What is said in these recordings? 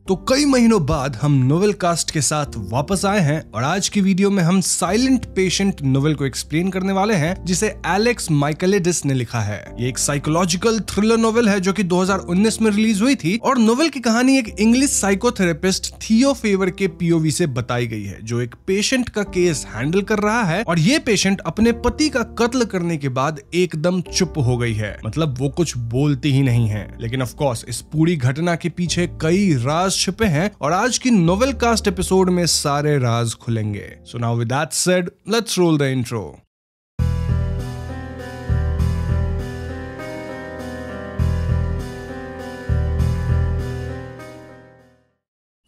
तो कई महीनों बाद हम नोवेल कास्ट के साथ वापस आए हैं और आज की वीडियो में हम साइलेंट पेशेंट नोवेल को एक्सप्लेन करने वाले हैं जिसे एलेक्स माइकलेडिस ने लिखा है। ये एक साइकोलॉजिकल थ्रिलर नोवेल है जो कि 2019 में रिलीज हुई थी और नोवेल की कहानी एक इंग्लिश साइकोथेरेपिस्ट थियो फेवर के पीओवी से बताई गई है जो एक पेशेंट का केस हैंडल कर रहा है और ये पेशेंट अपने पति का कत्ल करने के बाद एकदम चुप हो गई है, मतलब वो कुछ बोलती ही नहीं है। लेकिन ऑफ कोर्स इस पूरी घटना के पीछे कई राज छिपे हैं और आज की नोवेल कास्ट एपिसोड में सारे राज खुलेंगे। So now with that said, let's roll the intro.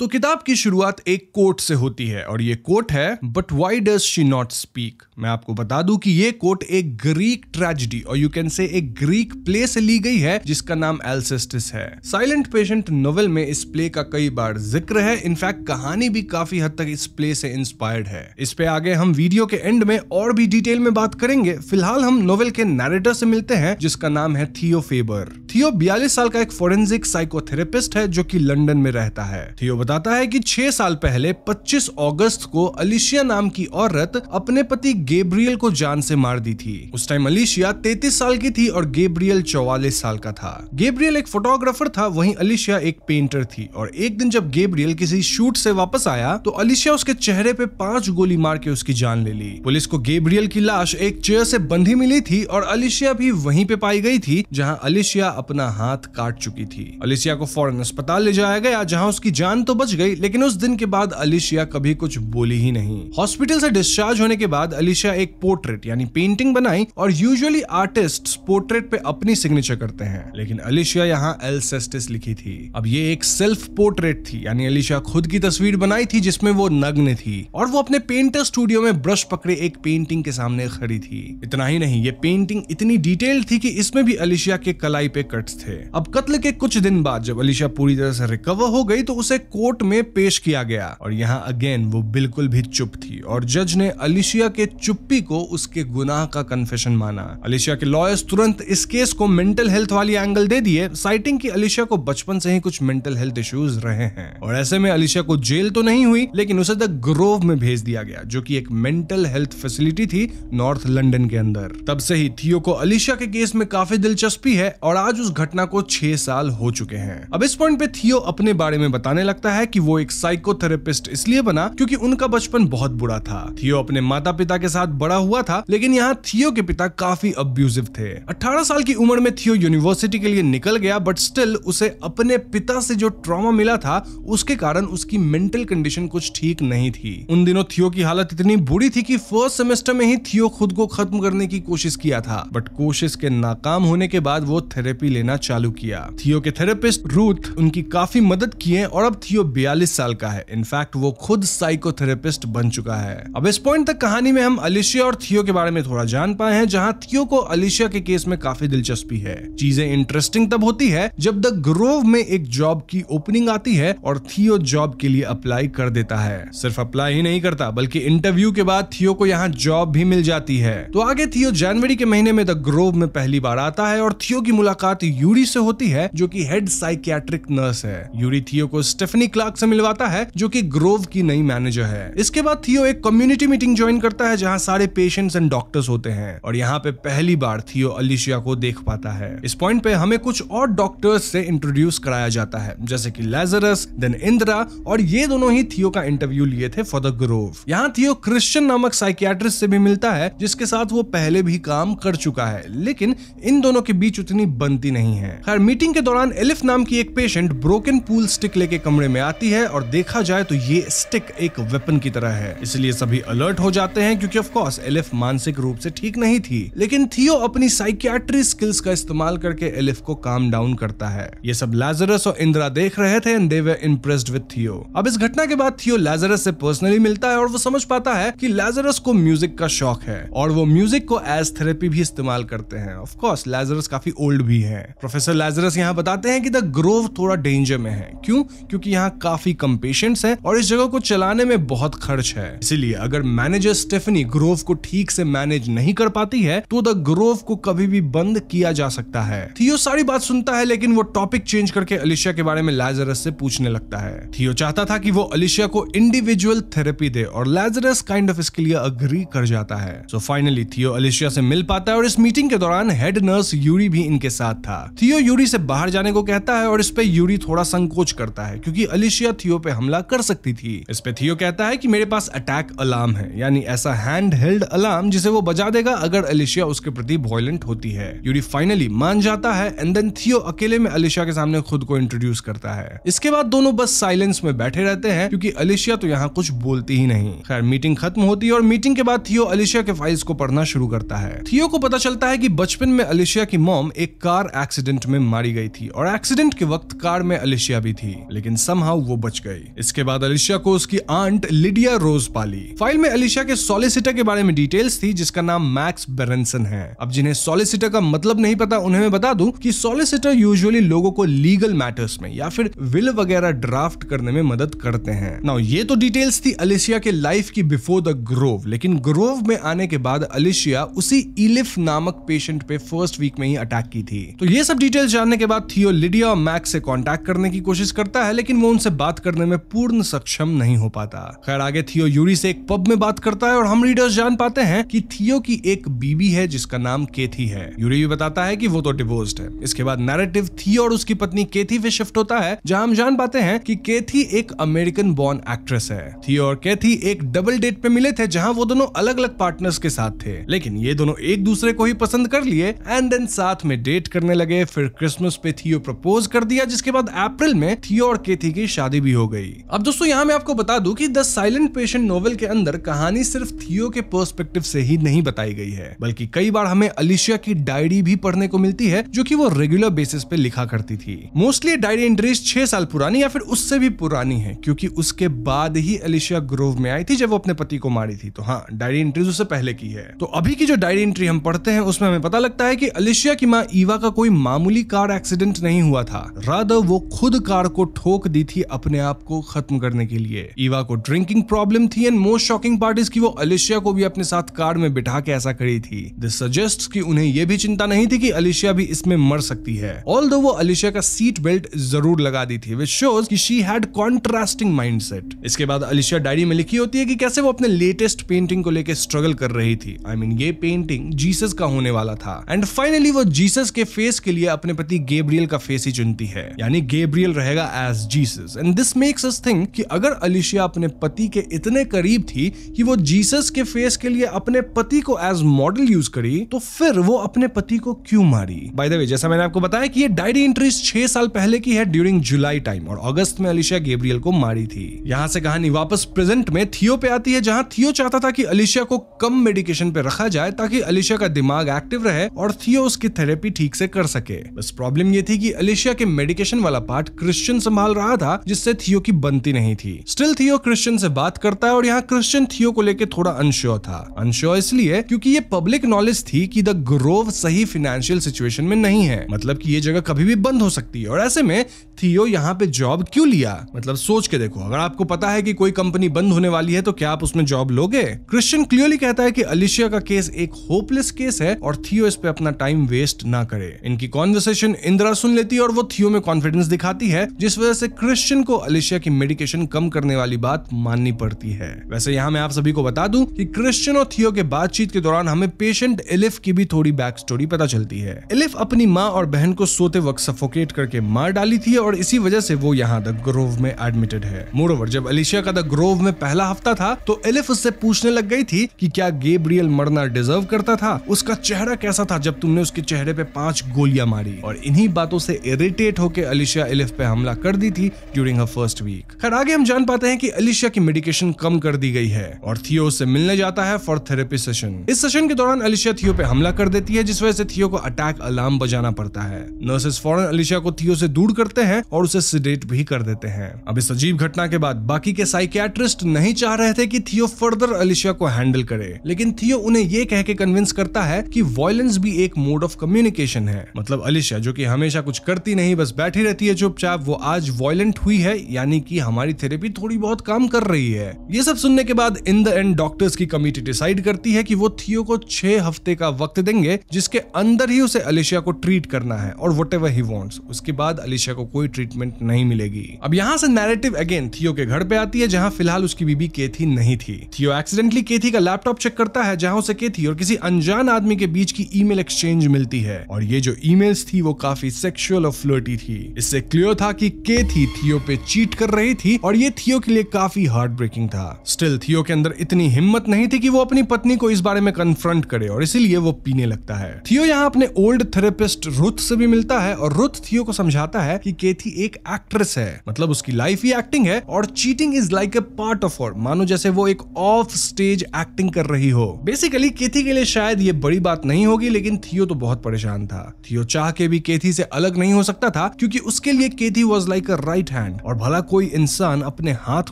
तो किताब की शुरुआत एक कोट से होती है और ये कोट है, but why does she not speak. मैं आपको बता दूं कि ये कोट एक ग्रीक ट्रेजेडी और यू कैन से एक ग्रीक प्ले से ली गई है जिसका नाम एल्सेस्टिस है। साइलेंट पेशेंट नोवेल में इस प्ले का कई बार जिक्र है, इनफैक्ट कहानी भी काफी हद तक इस प्ले से इंस्पायर्ड है। इस पे आगे हम वीडियो के एंड में और भी डिटेल में बात करेंगे। फिलहाल हम नोवेल के नरेटर से मिलते हैं जिसका नाम है थियो फेबर। थियो 42 साल का एक फोरेंसिक साइकोथेरेपिस्ट है जो कि लंदन में रहता है। थियो बताता है कि 6 साल पहले 25 अगस्त को अलिशिया नाम की औरत अपने पति गैब्रियल को जान से मार दी थी। उस टाइम अलिशिया 33 साल की थी और गैब्रियल 44 साल का था। गैब्रियल एक फोटोग्राफर था, वहीं अलिशिया एक पेंटर थी और एक दिन जब गैब्रियल किसी शूट से वापस आया तो अलिशिया उसके चेहरे पे 5 गोली मार के उसकी जान ले ली। पुलिस को गैब्रियल की लाश एक चेयर से बंधी मिली थी और अलिशिया भी वहीं पे पाई गई थी जहां अलिशिया अपना हाथ काट चुकी थी। अलिशिया को फौरन अस्पताल ले जाया गया जहां उसकी जान तो बच गई, लेकिन उस दिन के बाद अलिशिया कभी कुछ बोली ही नहीं। हॉस्पिटल से डिस्चार्ज होने के बाद अलिशिया एक पोर्ट्रेट यानी पेंटिंग बनाई और यूजुअली आर्टिस्ट पोर्ट्रेट पे अपनी सिग्नेचर करते हैं, लेकिन अलिशिया यहाँ एल्सेस्टिस लिखी थी। अब ये एक सेल्फ पोर्ट्रेट थी, यानी अलिशिया खुद की तस्वीर बनाई थी जिसमें वो नग्न थी और वो अपने पेंटर स्टूडियो में ब्रश पकड़े एक पेंटिंग के सामने खड़ी थी। इतना ही नहीं, ये पेंटिंग इतनी डिटेल्ड थी कि इसमें भी अलिशिया के कलाई पे कट्स थे। अब कत्ल के कुछ दिन बाद जब अलिशिया पूरी तरह से रिकवर हो गई तो उसे कोर्ट में पेश किया गया और यहाँ अगेन वो बिल्कुल भी चुप थी और जज ने अलिशिया के चुप्पी को उसके गुनाह का कन्फेशन माना। अलिशिया के लॉयर्स तुरंत इस केस को मेंटल हेल्थ वाली एंगल दे दिए, साइटिंग कि अलिशिया को बचपन से ही कुछ मेंटल हेल्थ इश्यूज रहे हैं और ऐसे में अलिशिया को जेल तो नहीं हुई लेकिन उसे द ग्रोव में भेज दिया गया जो कि एक मेंटल हेल्थ फैसिलिटी थी नॉर्थ लंदन के अंदर। तब से ही थियो को अलिशिया के केस में काफी दिलचस्पी है और आज उस घटना को 6 साल हो चुके हैं। अब इस पॉइंट पे थियो अपने बारे में बताने लगता है कि वो एक साइकोथेरेपिस्ट इसलिए बना क्योंकि उनका बचपन बहुत बुरा था। थियो अपने माता पिता के साथ बड़ा हुआ था, लेकिन यहाँ थियो के पिता काफी अब्यूजिव थे। 18 साल की उम्र में थियो यूनिवर्सिटी के लिए निकल गया, बट स्टिल उसे अपने पिता से जो ट्रॉमा मिला था उसके कारण उसकी मेंटल कंडीशन कुछ ठीक नहीं थी। उन दिनों थियो की हालत इतनी बुरी थी कि फर्स्ट सेमेस्टर में ही थियो खुद को खत्म करने की कोशिश किया था, बट कोशिश के नाकाम होने के बाद वो थेरेपी लेना चालू किया। थियो के थेरेपिस्ट रूथ उनकी काफी मदद किए और अब थियो 42 साल का है। इनफैक्ट वो खुद साइकोथेरेपिस्ट बन चुका है। अब इस पॉइंट तक कहानी में हम अलिशिया और थियो के बारे में थोड़ा जान पाए हैं, जहां थियो को अलिशिया के केस में काफी दिलचस्पी है। चीजें इंटरेस्टिंग तब होती है जब द ग्रोव में एक जॉब की ओपनिंग आती है और थियो जॉब के लिए अप्लाई कर देता है। सिर्फ अप्लाई ही नहीं करता बल्कि इंटरव्यू के बाद थियो को यहाँ जॉब भी मिल जाती है। तो आगे थियो जनवरी के महीने में द ग्रोव में पहली बार आता है और थियो की मुलाकात यूरी से होती है जो कि हेड साइकियाट्रिक नर्स है। यूरी थियो को स्टेफनी क्लार्क से मिलवाता है जो कि ग्रोव की नई मैनेजर है। इसके बाद थियो एक कम्युनिटी मीटिंग ज्वाइन करता है जहां सारे पेशेंट्स एंड डॉक्टर्स होते हैं और यहाँ पे पहली बार थियो अलिशिया को देख पाता है। इस पॉइंट पे हमें कुछ और डॉक्टर्स से इंट्रोड्यूस कराया जाता है जैसे कि लाजरस, देन इंदिरा, और ये दोनों ही थियो का इंटरव्यू लिए थे फॉर द ग्रोव। यहाँ थियो क्रिश्चियन नामक साइकियाट्रिस्ट से भी मिलता है जिसके साथ वो पहले भी काम कर चुका है, लेकिन इन दोनों के बीच उतनी बनती नहीं है। खैर मीटिंग के दौरान एलिफ नाम की एक पेशेंट ब्रोकन पूल स्टिक लेके कमरे में आती है और देखा जाए तो ये स्टिक एक वेपन की तरह है, इसलिए सभी अलर्ट हो जाते हैं क्योंकि ऑफ कोर्स एलिफ मानसिक रूप से ठीक नहीं थी। लेकिन थियो अपनी साइकियाट्री स्किल्स का इस्तेमाल करके एलिफ को काम डाउन करता है। ये सब लाजरस और इंदिरा देख रहे थे and they were impressed with थियो। अब इस घटना के बाद थियो लाजरस से पर्सनली मिलता है और वो समझ पाता है कि लाजरस को म्यूजिक का शौक है और वो म्यूजिक को एज थेरेपी भी इस्तेमाल करते हैं। ऑफ कोर्स लाजरस काफी ओल्ड भी है। प्रोफेसर लाजरस यहाँ बताते हैं कि द ग्रोव थोड़ा डेंजर में है। क्यों? क्योंकि यहाँ काफी कम पेशेंट्स हैं और इस जगह को चलाने में बहुत खर्च है। इसीलिए अगर मैनेजर स्टेफनी ग्रोव को ठीक से मैनेज नहीं कर पाती है तो द ग्रोव को कभी भी बंद किया जा सकता है। थियो सारी बात सुनता है लेकिन वो टॉपिक चेंज करके अलिशिया के बारे में लाजरस से पूछने लगता है। थियो चाहता था कि वो अलिशिया को इंडिविजुअल थेरेपी दे और लाजरस काइंड ऑफ इसके लिए अग्री कर जाता है। सो फाइनली थियो अलिशिया से मिल पाता है और इस मीटिंग के दौरान हेड नर्स यूरी भी इनके साथ था। थियो यूरी से बाहर जाने को कहता है और इस पे यूरी थोड़ा संकोच करता है क्योंकि अलिशिया थियो पे हमला कर सकती थी। इस पे थियो कहता है कि मेरे पास अटैक अलार्म है, यानी ऐसा हैंड हेल्ड अलार्म जिसे वो बजा देगा अगर अलिशिया उसके प्रति वॉयलेंट होती है। यूरी फाइनली मान जाता है एंड देन थियो अकेले में अलिशिया के सामने खुद को इंट्रोड्यूस करता है। इसके बाद दोनों बस साइलेंस में बैठे रहते हैं क्योंकि अलिशिया तो यहाँ कुछ बोलती ही नहीं। खैर मीटिंग खत्म होती है और मीटिंग के बाद थियो अलिशिया के फाइल्स को पढ़ना शुरू करता है। थियो को पता चलता है कि बचपन में अलिशिया की मॉम एक कार एक्सीडेंट में मारी गई थी और एक्सीडेंट के वक्त कार में अलिशिया भी थी, लेकिन समहाउ वो बच गई। इसके बाद अलिशिया को उसकी आंट लिडिया रोज पाली। फाइल में अलिशिया के सॉलिसिटर के बारे में डिटेल्स थी जिसका नाम मैक्स बेरेंसन है। अब जिन्हें सॉलिसिटर का मतलब नहीं पता उन्हें मैं बता दूं कि सॉलिसिटर यूजुअली लोगों को लीगल मैटर्स में या फिर विल वगैरह ड्राफ्ट करने में मदद करते हैं। नाउ ये तो डिटेल्स थी अलिशिया के लाइफ की बिफोर द ग्रोव, लेकिन ग्रोव में आने के बाद अलिशिया उसी इलिफ नामक पेशेंट पे फर्स्ट वीक में ही अटैक की थी। तो ये सब डिटेल्स जानने के बाद थियो लिडिया और मैक्स से कांटेक्ट करने की कोशिश करता है लेकिन वो उनसे बात करने में पूर्ण सक्षम नहीं हो पाता। खैर आगे थियो यूरी से एक पब में बात करता है और हम रीडर्स जान पाते हैं कि थियो की एक बीबी है जिसका नाम केथी है। यूरी भी बताता है कि वो तो डिवोर्स्ड है। इसके बाद नैरेटिव थियो और उसकी पत्नी केथी पे शिफ्ट होता है जहां हम जान पाते हैं कि केथी एक अमेरिकन बॉर्न एक्ट्रेस है। थियो और केथी एक डबल डेट पे मिले थे जहां वो दोनों अलग अलग पार्टनर्स के साथ थे, लेकिन ये दोनों एक दूसरे को ही पसंद कर लिए एंड देन साथ में डेट करने लगे। फिर क्रिसमस पे थियो प्रपोज कर दिया जिसके बाद अप्रैल में थियो और केथी की शादी भी हो गई। अब दोस्तों यहाँ मैं आपको बता दूं कि द साइलेंट पेशेंट नोवेल के अंदर कहानी सिर्फ थियो के पर्सपेक्टिव से ही नहीं बताई गई है, बल्कि कई बार हमें अलिशिया की डायरी भी पढ़ने को मिलती है जो कि वो रेगुलर बेसिस पे लिखा करती थी। मोस्टली डायरी एंट्रीज 6 साल पुरानी या फिर उससे भी पुरानी है क्योंकि उसके बाद ही अलिशिया ग्रोव में आई थी जब वो अपने पति को मारी थी। तो हाँ, डायरी एंट्रीज उससे पहले की है। तो अभी की जो डायरी एंट्री हम पढ़ते हैं उसमें हमें पता लगता है कि अलिशिया की माँ ईवा का कोई मामूली कार एक्सीडेंट नहीं हुआ था, रादर वो खुद कार को ठोक दी थी अपने आप को खत्म करने के लिए। ईवा को ड्रिंकिंग प्रॉब्लम थी and most shocking part is कि वो अलिशिया को भी अपने साथ कार में बिठा के ऐसा करी थी। दिस सजेस्ट्स कि उन्हें यह भी चिंता नहीं थी कि अलिशिया भी इसमें मर सकती है, ऑल्दो वो अलिशिया का सीट बेल्ट जरूर लगा दी थी, व्हिच शोज कि शी हैड कॉन्ट्रास्टिंग माइंडसेट। इसके बाद अलिशिया डायरी में लिखी होती है कि कैसे वो अपने लेटेस्ट पेंटिंग को लेकर स्ट्रगल कर रही थी। आई मीन ये पेंटिंग जीसस का होने वाला था एंड फाइनली वो जीसस के फेस के लिए अपने पति गैब्रियल का फेस ही चुनती है, यानी गैब्रियल रहेगा as Jesus. And this makes us think कि अगर अलिशिया अपने पति के इतने करीब थी कि वो जीसस के फेस के लिए अपने पति को एज मॉडल यूज करी, तो फिर वो अपने पति को क्यों मारी? बाय द वे, जैसा मैंने आपको बताया कि ये डायरी एंट्रीज 6 साल पहले की है ड्यूरिंग जुलाई टाइम, और अगस्त में अलिशिया गैब्रियल को मारी थी। यहाँ से कहानी वापस प्रेजेंट में थियो पे आती है जहां थियो चाहता था कि अलिशिया को कम मेडिकेशन पे रखा जाए ताकि अलिशिया का दिमाग एक्टिव रहे और थियो उसकी थेरेपी ठीक से कर सके। बस प्रॉब्लम ये थी कि अलिशिया के मेडिकेशन वाला पार्ट क्रिश्चियन संभाल रहा था जिससे थियो की बनती नहीं थी। स्टिल थियो क्रिश्चियन से बात करता है और यहाँ क्रिश्चियन थियो को लेके थोड़ा अनश्योर था। अनश्योर इसलिए क्योंकि ये पब्लिक नॉलेज थी कि द ग्रोव सही फाइनेंशियल सिचुएशन में नहीं है, मतलब कि ये जगह कभी भी बंद हो सकती है, और ऐसे में थियो यहाँ पे जॉब क्यों लिया? मतलब सोच के देखो, अगर आपको पता है कि कोई कंपनी बंद होने वाली है तो क्या आप उसमें जॉब लोगे? क्रिश्चियन क्लियरली कहता है कि अलिशिया का केस एक होपलेस केस है और थियो इस पे अपना टाइम वेस्ट ना करे। इनकी कॉन्वर्सेशन इंदिरा सुन लेती है और वो थियो में कॉन्फिडेंस दिखाती है, जिस वजह से क्रिश्चियन को अलिशिया की मेडिकेशन कम करने वाली बात माननी पड़ती है। वैसे यहाँ मैं आप सभी को बता दूं कि क्रिश्चियन और थियो के बातचीत के दौरान हमें पेशेंट एलिफ की भी थोड़ी बैक स्टोरी पता चलती है। एलिफ अपनी माँ और बहन को सोते वक्त सफोकेट करके मार डाली थी और इसी वजह से वो यहाँ द ग्रोव में एडमिटेड है। मोरओवर, जब अलिशिया का द ग्रोव में पहला हफ्ता था तो एलिफ उससे पूछने लग गई थी कि क्या गैब्रियल मरना डिजर्व करता था, उसका चेहरा कैसा था जब तुमने उसके चेहरे पे 5 गोलियां मारी, और इन्हीं बातों से इरिटेट होकर अलिशिया एलिफ पे हमला कर दी थी ड्यूरिंग हर फर्स्ट वीक। खैर आगे हम जान पाते हैं कि अलिशिया की मेडिकेशन कम कर दी गई है और थियो उससे मिलने जाता है फॉर थेरेपी सेशन। इस सेशन के दौरान अलिशिया थियो पे हमला कर देती है जिस वजह से थियो को अटैक अलार्म बजाना पड़ता है। नर्सेस फौरन अलिशिया को थियो से दूर करते हैं और उसे सिडेट भी कर देते हैं। अब इस अजीब घटना के बाद बाकी के साइकियाट्रिस्ट नहीं चाह रहे थे कि थियो फर्दर अलिशिया को हैंडल करे, लेकिन थियो उन्हें ये कह के कन्विंस करता है कि वायलेंस भी एक मोड ऑफ कम्युनिकेशन है। मतलब अलिशिया जो कि हमेशा कुछ करती नहीं, बस बैठी रहती है चुपचाप, वो आज वायलेंट हुई है, यानी कि हमारी थेरेपी थोड़ी बहुत काम कर रही है। ये सब सुनने के बाद इन द एंड डॉक्टर्स की कमिटी डिसाइड करती है कि वो थियो को 6 हफ्ते का वक्त देंगे, जिसके अंदर ही उसे अलिशिया को ट्रीट करना है और व्हाटएवर ही वांट्स। उसके बाद अलिशिया को कोई ट्रीटमेंट नहीं मिलेगी। अब यहाँ से नैरेटिव अगेन थियो के घर पे आती है, जहाँ फिलहाल उसकी बीबी केथी नहीं थी। थियो एक्सीडेंटली केथी का लैपटॉप चेक करता है, जहाँ उसे केथी और किसी अनजान आदमी के बीच की ईमेल एक्सचेंज मिलती है, और ये जो ईमेल्स थी वो काफी सेक्सुअल और फ्लर्टी थी। इससे क्लियर था कि केथी थियो पे चीट कर रही थी और ये थियो के लिए काफी हार्ट ब्रेकिंग था। स्टिल थियो के अंदर इतनी हिम्मत नहीं थी कि वो अपनी पत्नी को इस बारे में कन्फ्रंट करे, और इसीलिए वो पीने लगता है। थियो यहाँ अपने ओल्ड थेरेपिस्ट रुथ से भी मिलता है, और रुथ थियो को समझाता है कि केथी एक एक्ट्रेस है, मतलब उसकी लाइफ ही एक्टिंग है और cheating is like a part of her, मानो जैसे वो एक ऑफ स्टेज एक्टिंग कर रही हो। बेसिकली केथी के लिए शायद ये बड़ी बात नहीं होगी, लेकिन थियो तो बहुत परेशान था। थियो चाह के भी केथी से अलग नहीं हो सकता था, क्योंकि उसके लिए Kathy was like a right hand, और भला कोई इंसान अपने हाथ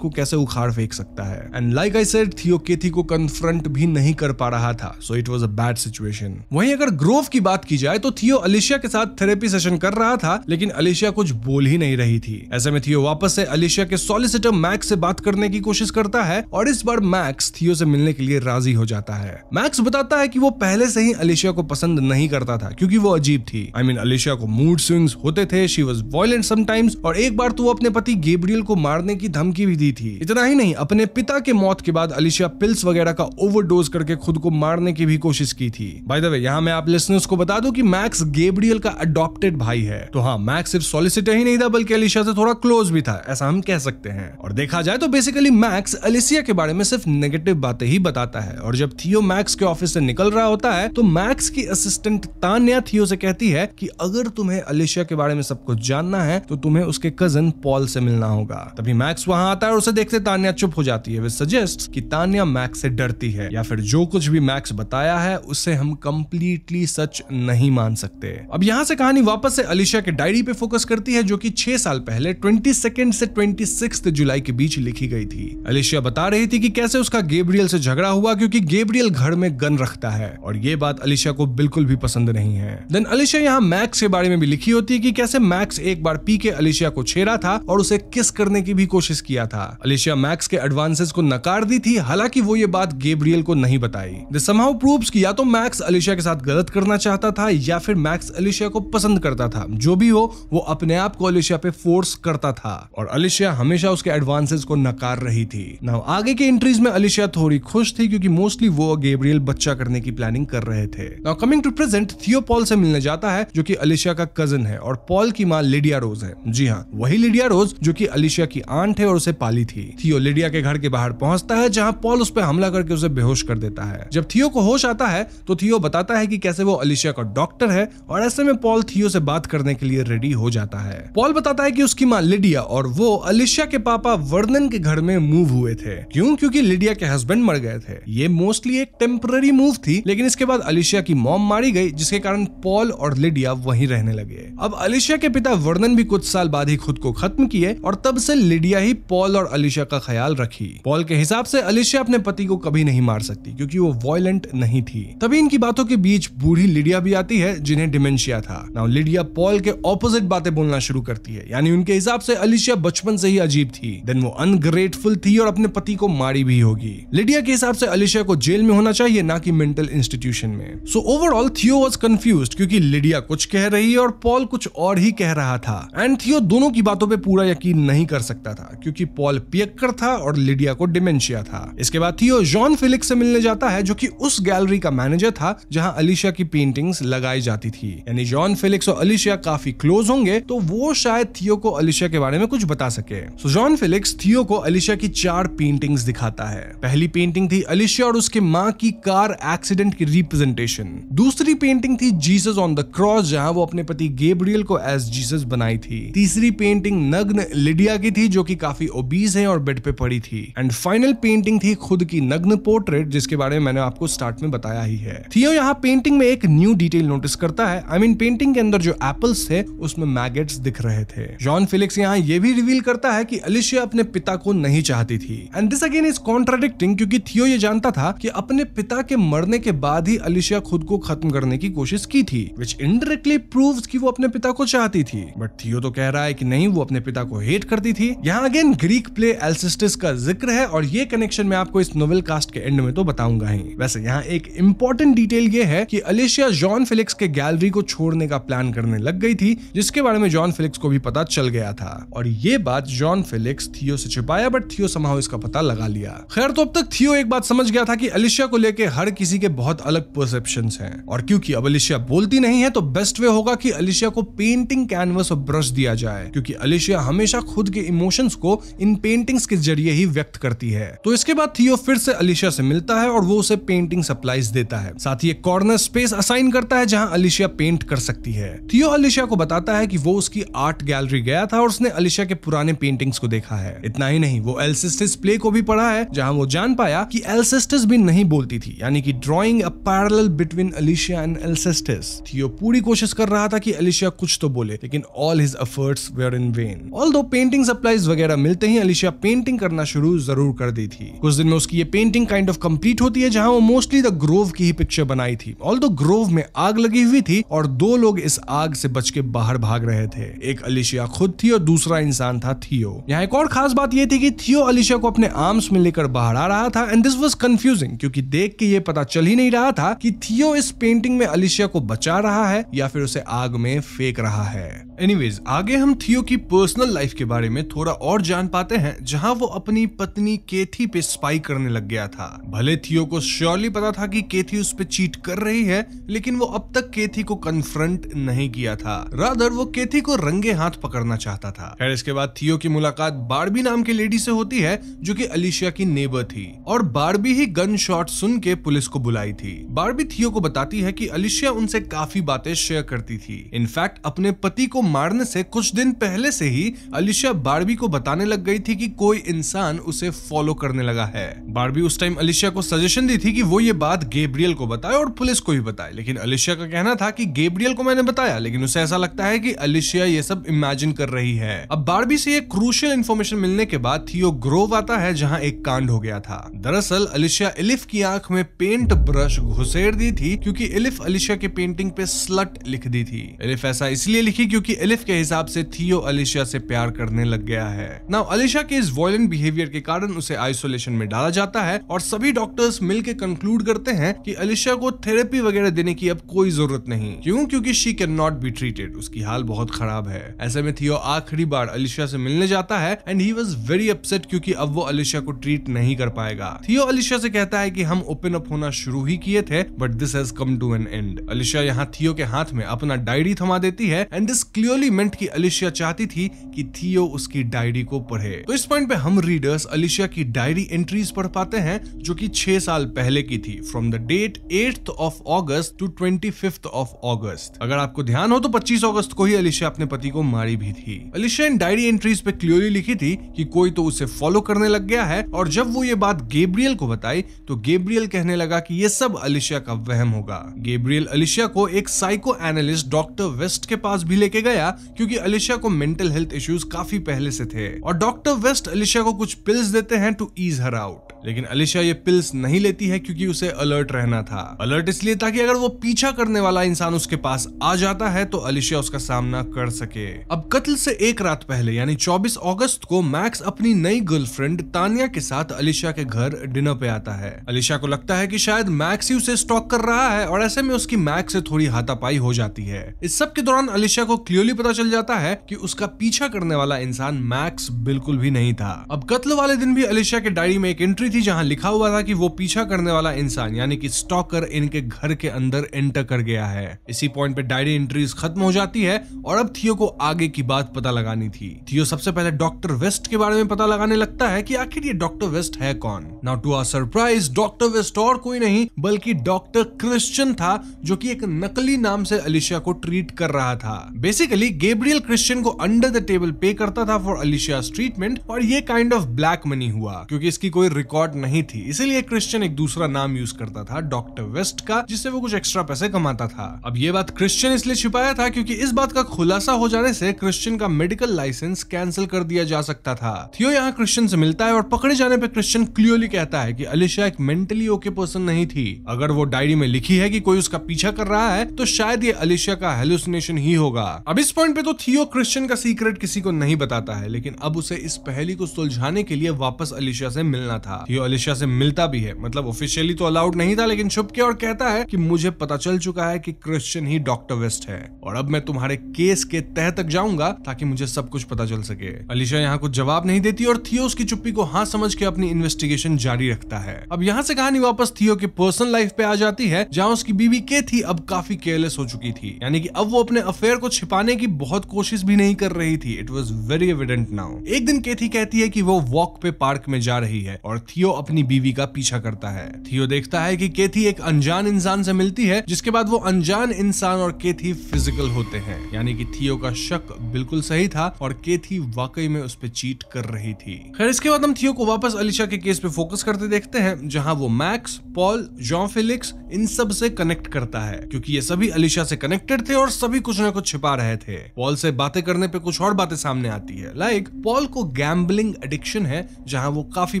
को कैसे उखाड़ फेंक सकता है। एंड लाइक आई सेड, थियो केथी को कन्फ्रंट भी नहीं कर पा रहा था, so it was a bad situation. वहीं अगर ग्रोव की बात की जाए तो थियो अलिशिया के साथ थेरेपी सेशन कर रहा था, लेकिन अलिशिया कुछ बोल ही नहीं रही थी। ऐसे में थियो वापस से अलिशिया के सॉलिसिटर मैक्स से बात करने की कोशिश करता है, और इस बार मैक्स थियो से मिलने के लिए राजी हो जाता है। मैक्स बताता है कि वो पहले से ही अलिशिया को पसंद नहीं करता था, क्योंकि वो अजीब थी। आई मीन अलिशिया को मूड स्विंग्स होते थे, शी वाज वायलेंट समटाइम्स, और एक बार तो वो अपने पति गैब्रियल को मारने की धमकी भी दी थी। इतना ही नहीं, अपने पिता के मौत के बाद अलिशिया पिल्स वगैरह का ओवरडोज करके खुद को मारने की भी कोशिश की थी। बाय द वे, यहाँ मैं आप लिसनर्स को बता दूं कि मैक्स गैब्रियल का अडॉप्टेड भाई है। तो हाँ, मैक्स सिर्फ सॉलिसिटर ही नहीं था, बल्कि अलिशिया से थोड़ा क्लोज भी था, ऐसा हम कह सकते हैं। और देखा जाए तो बेसिकली मैक्स अलिशिया के बारे में सिर्फ नेगेटिव बातें ही बताता है। और जब थियो मैक्स के ऑफिस से निकल रहा होता है तो मैक्स की असिस्टेंट तान्या थियो से कहती है कि अगर तुम्हें अलिशिया के बारे में सब कुछ जानना है तो तुम्हें उसके कजन पॉल से मिलना होगा। तभी मैक्स वहां आता है और उसे देखते तान्या चुप हो जाती है। वे सजेस्ट कि तान्या मैक्स से डरती है, या फिर जो कुछ भी मैक्स बताया है उसे हम कंप्लीटली सच नहीं मान सकते। अब यहाँ से कहानी वापस से अलिशिया के डायरी पे फोकस करती है, जो कि 6 साल पहले 22 से 26 जुलाई के बीच लिखी गई थी। अलिशिया बता रही थी कि कैसे उसका गैब्रियल से झगड़ा हुआ, क्योंकि गैब्रियल घर में गन रखता है, और ये बात अलिशिया को बिल्कुल भी पसंद नहीं है। देन अलिशिया यहाँ मैक्स के बारे में भी लिखी होती है कि कैसे मैक्स एक बार पी के अलिशिया को छेड़ा था और उसे किस करने की भी कोशिश किया था। अलिशिया मैक्स के एडवांसेस को नकार दी थी, हालांकि वो ये बात गैब्रियल को नहीं बताई। दिस समहाउ प्रूव्स कि या तो मैक्स अलिशिया के साथ गलत करना चाहता था, या फिर मैक्स अलिशिया को पसंद करता था। जो भी हो, वो अपने आप को अलिशिया पे फोर्स करता था, और अलिशिया हमेशा उसके एडवांसेस को नकार रही थी। नाउ आगे के एंट्रीज में अलिशिया थोड़ी खुश थी, क्योंकि मोस्टली वो गैब्रियल बच्चा करने की प्लानिंग कर रहे थे। नाउ कमिंग टू प्रेजेंट, थियो पॉल से मिलने जाता है, जो कि अलिशिया का कजन है, और पॉल की माँ लिडिया रोज है। जी हाँ, वही लिडिया रोज जो कि अलिशिया की आंट है और उसे पाली थी। थियो लिडिया के घर के बाहर पहुंचता है, जहां पॉल उस पर हमला करके उसे बेहोश कर देता है। जब थियो को होश आता है तो थियो बताता है कि कैसे वो अलिशिया का डॉक्टर है, और ऐसे में पॉल थियो से बात करने के लिए रेडी हो जाता है। पॉल बताता है कि उसकी माँ लिडिया और वो अलिशिया के पापा वर्नन के घर में मूव हुए थे। क्यों? क्योंकि लिडिया के हस्बैंड मर गए थे। ये मोस्टली एक टेम्पररी मूव थी, लेकिन इसके बाद अलिशिया की मॉम मारी गई, जिसके कारण पॉल और लिडिया वहीं रहने लगे। अब अलिशिया के पिता वर्नन भी कुछ साल बाद ही खुद को खत्म किए, और तब से लिडिया ही पॉल और अलिशिया का ख्याल रखी। पॉल के हिसाब से अलिशिया अपने पति को कभी नहीं मार सकती, क्योंकि वो वायलेंट नहीं थी। तभी इनकी बातों के बीच बूढ़ी लिडिया भी आती है, जिन्हें डिमेंशिया था। नाउ लिडिया पॉल के ऑपोजिट बातें बोलना शुरू करती है, यानी उनके हिसाब से अलिशिया बचपन से ही अजीब थी, देन वो अनग्रेटफुल थी और अपने पति को मारी भी होगी। लिडिया के हिसाब से अलिशिया को जेल में होना चाहिए, ना कि मेंटल इंस्टीट्यूशन में। सो ओवरऑल थियो वाज कंफ्यूज्ड, क्योंकि लिडिया कुछ कह रही है और पॉल कुछ और ही कह रहा था। एंड थियो दोनों की बातों पे पूरा यकीन नहीं कर सकता था, क्योंकि पॉल पियक्कर था और लिडिया को डिमेंशिया था। इसके बाद थियो जॉन फेलिक्स से मिलने जाता है, जो कि उस गैलरी का मैनेजर था जहां अलिशिया की पेंटिंग्स लगाई जाती थी। यानी जॉन फेलिक्स और अलिशिया काफी क्लोज होंगे, तो वो शायद थियो को अलिशिया के बारे में कुछ बता सके। सो जॉन फेलिक्स थियो को अलिशिया की 4 पेंटिंग्स दिखाता है। पहली पेंटिंग थी अलिशिया और उसके माँ की कार एक्सीडेंट की रिप्रेजेंटेशन। दूसरी पेंटिंग थी जीसस ऑन द क्रॉस, जहां वो अपने पति गैब्रियल को एज जीसस बनाई थी। तीसरी पेंटिंग नग्न लिडिया की थी, जो कि काफी ओबीज है और बेड पे पड़ी थी। एंड फाइनल पेंटिंग थी खुद की नग्न पोर्ट्रेट, जिसके बारे में मैंने आपको स्टार्ट में बताया ही है। थियो यहाँ पेंटिंग में एक न्यू डिटेल नोटिस करता है। आई मीन पेंटिंग के अंदर जो एप्पल्स थे उसमें मैगेट्स दिख रहे थे। जॉन फेलिक्स यहाँ ये भी रिवील करता है कि अलिशिया अपने पिता को नहीं चाहती थी। And this again is contradicting, क्योंकि थियो ये जानता था कि अपने पिता के मरने के बाद ही अलिशिया खुद को खत्म करने की कोशिश की थी, which indirectly proves कि वो अपने पिता को चाहती थी। बट थियो तो कह रहा है कि नहीं, वो अपने अपने पिता को हेट करती थी। यहाँ अगेन ग्रीक प्ले एल्सिस्टिस का जिक्र है और ये कनेक्शन मैं आपको इस नोवेल कास्ट के एंड में तो बताऊंगा ही। वैसे यहाँ एक इंपॉर्टेंट डिटेल ये है कि अलिशिया जॉन फेलिक्स के गैलरी को छोड़ने का प्लान करने लग गई थी, जिसके बारे में जॉन फेलिक्स को भी पता चल गया था और ये बात जॉन फेलिक्स थियो से छिपाया, बट थियो समहाउ इसका पता लगा लिया। खैर, तो अब तक थियो एक बात समझ गया था कि अलिशिया को लेके हर किसी के बहुत अलग परसेप्शंस हैं और क्योंकि अब अलिशिया बोलती नहीं है तो बेस्ट वे होगा कि अलिशिया को पेंटिंग कैनवस और ब्रश दिया जाए, क्योंकि अलिशिया हमेशा खुद के इमोशंस को इन पेंटिंग्स के जरिए ही व्यक्त करती है। तो इसके बाद थियो फिर से अलिशिया से मिलता है और वो उसे पेंटिंग सप्लाईज देता है, साथ ही एक कॉर्नर स्पेस असाइन करता है जहां अलिशिया पेंट कर सकती है। थियो अलिशिया को बताता है कि वो उसकी आर्ट गैलरी गया था और उसने अलिशिया के पुराने पेंटिंग्स को देखा है। इतना ही नहीं, वो एल्सिस्टिस प्ले को भी पढ़ा है जहां वो जान पाया कि एल्सिस्टिस भी नहीं बोलती थी, यानी कि drawing a parallel between Alicia and Alcestis. Theo पूरी कोशिश कर रहा था कि अलिशिया कुछ तो बोले, लेकिन all his efforts were in when. Although painting supplies वगैरह मिलते ही अलिशिया पेंटिंग करना शुरू जरूर कर दी थी। कुछ दिन में उसकी ये पेंटिंग काइंड ऑफ कंप्लीट होती है, जहां वो मोस्टली द ग्रोव की ही पिक्चर बनाई थी। ऑल्दो ग्रोव में आग लगी हुई थी और दो लोग इस आग से बच के बाहर भाग रहे थे। एक अलिशिया खुद थी और दूसरा इंसान था थियो। यहाँ एक और खास बात ये थी कि थियो अलिशिया को अपने आर्म्स में लेकर बाहर आ रहा था एंड दिस वाज कंफ्यूजिंग, क्योंकि देख के ये पता चल ही नहीं रहा था कि थियो इस पेंटिंग में अलिशिया को बचा रहा है या फिर उसे आग में फेंक रहा है। एनीवेज, आगे हम थियो की पर्सनल लाइफ के बारे में थोड़ा और जान पाते हैं, जहां वो अपनी पत्नी केथी पे स्पाई करने लग गया था। भले थियो को श्योरली पता था कि केथी उस पे चीट कर रही है, लेकिन वो अब तक केथी को कन्फ्रंट नहीं किया था। रादर वो केथी को रंगे हाथ पकड़ना चाहता था। खैर, इसके बाद थियो की मुलाकात बारबी नाम की लेडी से होती है, जो कि अलिशिया की नेबर थी और बारबी ही गन शॉट सुन के पुलिस को बुलाई थी। बारबी थियो को बताती है कि अलिशिया उनसे काफी बातें शेयर करती थी। इनफैक्ट अपने पति को मारने से कुछ दिन पहले से ही अलिशिया बारबी को बताने लग गई थी कि कोई इंसान उसे फॉलो करने लगा है। बारबी उस टाइम अलिशिया को सजेशन दी थी कि वो ये बात गैब्रियल को बताए और पुलिस को भी बताए, लेकिन अलिशिया का कहना था कि गैब्रियल को मैंने बताया, लेकिन उसे ऐसा लगता है कि अलिशिया ये सब इमेजिन कर रही है। अब बारबी से ये क्रूशियल इंफॉर्मेशन मिलने के बाद थियो ग्रोव आता है जहां एक कांड हो गया था। दरअसल अलिशिया एलिफ की आंख में पेंट ब्रश घुसेड़ दी थी, क्योंकि एलिफ अलिशिया के पेंटिंग पे स्लट लिख दी थी। एलिफ ऐसा इसलिए लिखी क्योंकि एलिफ के हिसाब से थियो अलिशिया से प्यार करने लग गया है। नाउ अलिशिया के इस वायलेंट बिहेवियर के कारण उसे आइसोलेशन में डाला जाता है और सभी डॉक्टर्स मिलकर कंक्लूड करते हैं कि अलिशिया को थेरेपी वगैरह देने की अब कोई जरूरत नहीं। क्यों? क्योंकि she can not be treated, उसकी हाल बहुत खराब है। ऐसे में थियो आखिरी बार अलिशिया से मिलने जाता है and he was very upset, क्योंकि अब वो अलिशिया को ट्रीट नहीं कर पाएगा। थियो अलिशिया से कहता है कि हम ओपन अप होना शुरू ही किए थे, but this has come to an end. Alicia यहाँ थियो के हाथ में अपना डायरी थमा देती है एंड दिस क्लियरली मेंट कि अलिशिया चाहती थी कि थियो उसकी डायरी को पढ़े। तो इस पॉइंट पे हम रीडर्स अलिशिया की डायरी एंट्रीज पढ़ पाते हैं, जो कि 6 साल पहले की थी, from the date 8th of August to 25th of August। अगर आपको ध्यान हो तो 25 अगस्त को ही अलिशिया अपने पति को मारी भी थी। अलिशिया इन डायरी एंट्रीज पे क्लियरली लिखी थी कि कोई तो उसे फॉलो करने लग गया है, और जब वो ये बात गैब्रियल को बताई तो गैब्रियल कहने लगा कि ये सब अलिशिया का वहम होगा। गैब्रियल अलिशिया को एक साइको एनालिस्ट डॉक्टर वेस्ट के पास भी लेके गया, क्योंकि अलिशिया को मेंटल हेल्थ इश्यूज काफी पहले से थे, और डॉक्टर वेस्ट अलिशिया को कुछ पिल्स देते हैं टू ईज हर आउट। लेकिन अलिशिया ये पिल्स नहीं लेती है, क्योंकि उसे अलर्ट रहना था। अलर्ट इसलिए ताकि अगर वो पीछा करने वाला इंसान उसके पास आ जाता है तो अलिशिया उसका सामना कर सके। अब कत्ल से एक रात पहले यानी 24 अगस्त को मैक्स अपनी नई गर्लफ्रेंड तानिया के साथ अलिशिया के घर डिनर पे आता है। अलिशिया को लगता है कि शायद मैक्स ही उसे स्टॉक कर रहा है, और ऐसे में उसकी मैक्स से थोड़ी हाथापाई हो जाती है। इस सब के दौरान अलिशिया को क्लियरली पता चल जाता है कि उसका पीछा करने वाला इंसान मैक्स बिल्कुल भी नहीं था। अब कत्ल वाले दिन भी अलिशिया के डायरी में एक एंट्री थी जहां लिखा हुआ था कि वो पीछा करने वाला इंसान यानी कि स्टॉकर इनके घर के अंदर एंटर कर गया है। इसी पॉइंट पे डायरी एंट्रीज खत्म हो जाती है और अब थियो को आगे की बात पता लगानी थी। थियो सबसे पहले डॉक्टर वेस्ट के बारे में पता लगाने लगता है कि आखिर ये डॉक्टर वेस्ट है कौन। Now to our surprise doctor west और कोई नहीं बल्कि डॉक्टर क्रिश्चियन था, जो कि एक नकली नाम से अलिशिया को ट्रीट कर रहा था। बेसिकली गैब्रियल क्रिश्चियन को अंडर द टेबल पे करता था फॉर अलिशिया's ट्रीटमेंट, और ये काइंड ऑफ ब्लैक मनी हुआ क्योंकि इसकी कोई रिकॉर्ड नहीं थी। इसीलिए क्रिश्चियन एक दूसरा नाम यूज करता था डॉक्टर वेस्ट का, जिससे वो कुछ एक्स्ट्रा पैसे कमाता था। अब ये बात क्रिश्चियन इसलिए छिपाया था क्योंकि इस बात का खुलासा हो जाने से क्रिश्चियन का मेडिकल लाइसेंस कैंसिल कर दिया जा सकता था। थियो यहाँ क्रिश्चियन से मिलता है और पकड़े जाने पे क्रिश्चियन क्लियरली कहता है कि अलिशिया एक मेंटली ओके पर्सन नहीं थी। अगर वो डायरी में लिखी है कि कोई उसका पीछा कर रहा है तो शायद ये अलिशिया का हेलुसिनेशन ही होगा। अब इस पॉइंट पे तो थियो क्रिश्चियन का सीक्रेट सीक्रेट किसी को नहीं बताता है, लेकिन अब उसे इस पहेली को सुलझाने के लिए वापस अलीशा से मिलना था। थियो अलीशा से मिलता भी है, मतलब ऑफिशियली तो अलाउड नहीं था, लेकिन छुप के, और कहता है कि मुझे पता चल चुका है कि क्रिश्चियन ही डॉक्टर वेस्ट है और अब मैं तुम्हारे केस के तह तक जाऊंगा ताकि मुझे सब कुछ पता चल सके। अलीशा यहाँ कुछ जवाब नहीं देती और थियो उसकी चुप्पी को हाँ समझ के अपनी इन्वेस्टिगेशन जारी रखता है। अब यहाँ से कहानी वापस थियो की पर्सनल लाइफ पे आ जाती है, जहाँ उसकी बीवी केथी अब काफी केयरलेस हो चुकी थी, यानी कि अब वो अपने अफेयर को छिपाने की बहुत कोशिश भी नहीं कर रही थी। It was very evident now. एक दिन केथी कहती है कि वो वॉक पे पार्क में जा रही है और थियो अपनी बीवी का पीछा करता है। थियो देखता है कि केथी एक अनजान इंसान से मिलती है, जिसके बाद वो अनजान इंसान और केथी फिजिकल होते हैं, यानी कि थियो का शक बिल्कुल सही था और केथी वाकई में उस पे चीट कर रही थी। खैर इसके बाद हम थियो को वापस अलीशा के केस पे फोकस करते देखते हैं, जहां वो मैक्स, पॉल, जॉन फेलिक्स इन सब से कनेक्ट करता है, क्योंकि ये सभी अलीशा से कनेक्टेड थे और सभी कुछ न कुछ छिपा रहे थे। पॉल से बातें करने पे कुछ और बातें सामने आती है, लाइक पॉल को गैम्बलिंग एडिक्शन है, जहां वो काफी